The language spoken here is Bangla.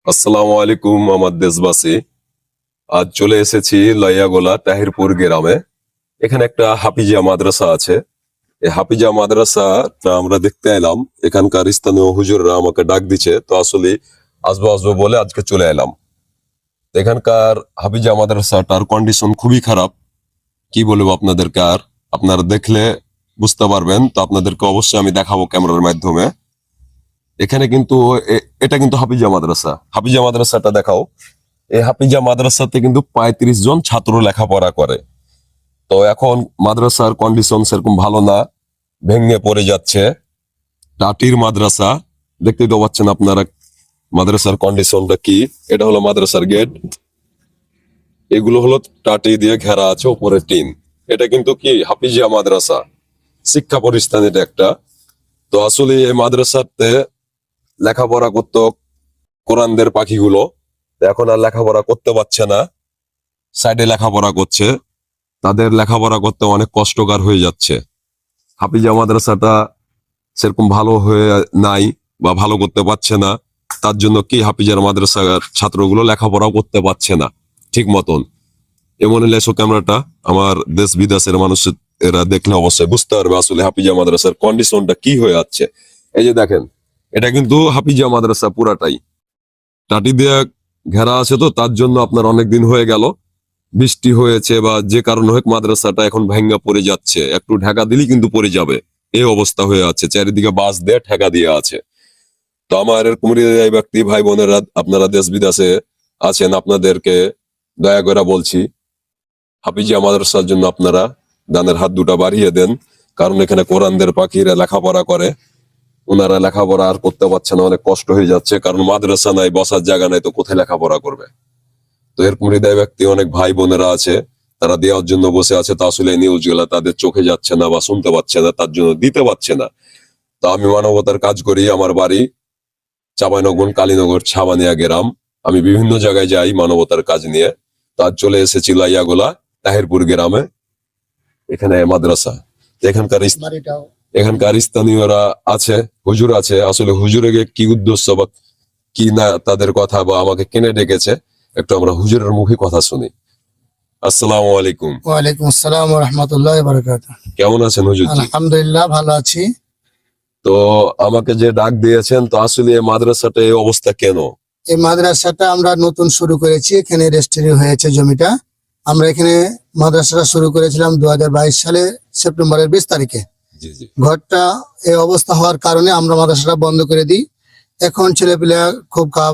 আসসালামু আলাইকুম আমার দেশবাসী। আজ চলে এসেছি লইয়াগোলা তাহিরপুর গ্রামে। এখানে একটা হাফিজিয়া মাদ্রাসা আছে। এই হাফিজিয়া মাদ্রাসাটা আমরা দেখতে এলাম। এখানকার স্থানীয় হুজুররা আমাকে ডাক দিচ্ছে, তো আসলে আসবো আসবো বলে আজকে চলে এলাম। এখানকার হাফিজিয়া মাদ্রাসাটার কন্ডিশন খুবই খারাপ। কি বলবো আপনাদেরকে, আর আপনারা দেখলে বুঝতে পারবেন। তো আপনাদেরকে অবশ্যই আমি দেখাবো ক্যামেরার মাধ্যমে। এখানে কিন্তু এটা কিন্তু হাফিজিয়া মাদ্রাসা। হাফিজিয়া মাদ্রাসাটা দেখাও। এই হাফিজিয়া মাদ্রাসাতে কিন্তু 35 জন ছাত্র লেখাপড়া করে। তো এখন মাদ্রাসার কন্ডিশন সেরকম ভালো না, ভেঙে পড়ে যাচ্ছে। টাটির মাদ্রাসা, দেখতেই তো পাচ্ছেন আপনারা মাদ্রাসার কন্ডিশনটা কি। এটা হলো মাদ্রাসার গেট, এগুলো হলো টাটি দিয়ে ঘেরা আছে, উপরে টিন। এটা কিন্তু কি হাফিজিয়া মাদ্রাসা, শিক্ষা প্রতিষ্ঠান এটা একটা। তো আসলে এই মাদ্রাসাতে লেখাপড়া করতো কোরআনদের পাখিগুলো, এখন আর লেখাপড়া করতে পারছে না, সাইডে লেখাপড়া করছে। তাদের লেখাপড়া করতে অনেক কষ্টকর হয়ে যাচ্ছে। হাফিজিয়া মাদ্রাসাটা সেরকম ভালো হয়ে নাই বা ভালো করতে পারছে না। তার জন্য কি হাফিজিয়ার মাদ্রাসার ছাত্রগুলো লেখাপড়াও করতে পারছে না ঠিক মতন। এমন লেসো ক্যামেরাটা আমার দেশ বিদেশের মানুষ এরা দেখলে অবশ্যই বুঝতে পারবে আসলে হাফিজিয়া মাদ্রাসার কন্ডিশনটা কি হয়ে যাচ্ছে। এই যে দেখেন, এটা কিন্তু হাফিজিয়া মাদ্রাসা পুরাটাই টাটি দিয়ে ঘেরা আছে। তো তার জন্য আপনার অনেক দিন হয়ে গেল, বৃষ্টি হয়েছে বা যে কারণে হোক মাদ্রাসাটা এখন ভাঙ্গা পড়ে যাচ্ছে। একটু ঢাকা দিলেই কিন্তু পড়ে যাবে, এই অবস্থা হয়ে আছে। চারিদিকে বাঁশ দিয়ে ঠেকা দিয়ে আছে। তো আমার এরকম হৃদয় ব্যক্তি ভাই বোনেরা, আপনারা দেশ বিদেশে আছেন, আপনাদেরকে দয়া করে বলছি, হাফিজিয়া মাদ্রাসার জন্য আপনারা দানের হাত দুটা বাড়িয়ে দেন। কারণ এখানে কোরআনদের পাখিরা লেখাপড়া করে, ওনারা লেখাপড়া আর করতে পারছে না, অনেক কষ্ট হয়ে যাচ্ছে। কারণ মাদ্রাসা নাই, বসার জায়গা নাই, তো কোথায় লেখাপড়া করবে। তো এরকম হৃদয় ব্যক্তি অনেক ভাই বোনেরা আছে, তারা দেওয়ার জন্য বসে আছে। তো আসলে নিউজ গুলা তাদের চোখে যাচ্ছে না বা শুনতে পাচ্ছে না, তার জন্য দিতে পারছে না। তো আমি মানবতার কাজ করি, আমার বাড়ি চাঁপাইনগর কালীনগর ছাবানিয়া গ্রাম। আমি বিভিন্ন জায়গায় যাই মানবতার কাজ নিয়ে। তার চলে এসেছি লাইয়াগোলা তাহিরপুর গ্রামে, এখানে মাদ্রাসা। এখানকার স্থানীয়রা আছে, হুজুর আছে। আসলে হুজুরে কি উদ্দেশ্য বা কি না তাদের কথা, বা আমাকে কেনে ডেকেছে, একটু আমরা হুজুরের মুখে কথা শুনি। আসসালামু আলাইকুম। ওয়ালাইকুম আসসালাম ওয়া রাহমাতুল্লাহি ওয়া বারাকাতুহু। কেমন আছেন হুজুর? আলহামদুলিল্লাহ ভালো আছি। তো আমাকে যে ডাক দিয়েছেন, তো আসলে এই মাদ্রাসাটা এই অবস্থা কেন? এই মাদ্রাসাটা আমরা নতুন শুরু করেছি, এখানে রেজিস্ট্রি হয়েছে জমিটা। আমরা এখানে মাদ্রাসাটা শুরু করেছিলাম 2022 সালে সেপ্টেম্বরের 20 তারিখে। জি জি। ঘরটা এই অবস্থা হওয়ার কারণে আমরা মাদ্রাসাটা বন্ধ করে দিই। এখন ছেলেপিলে খুব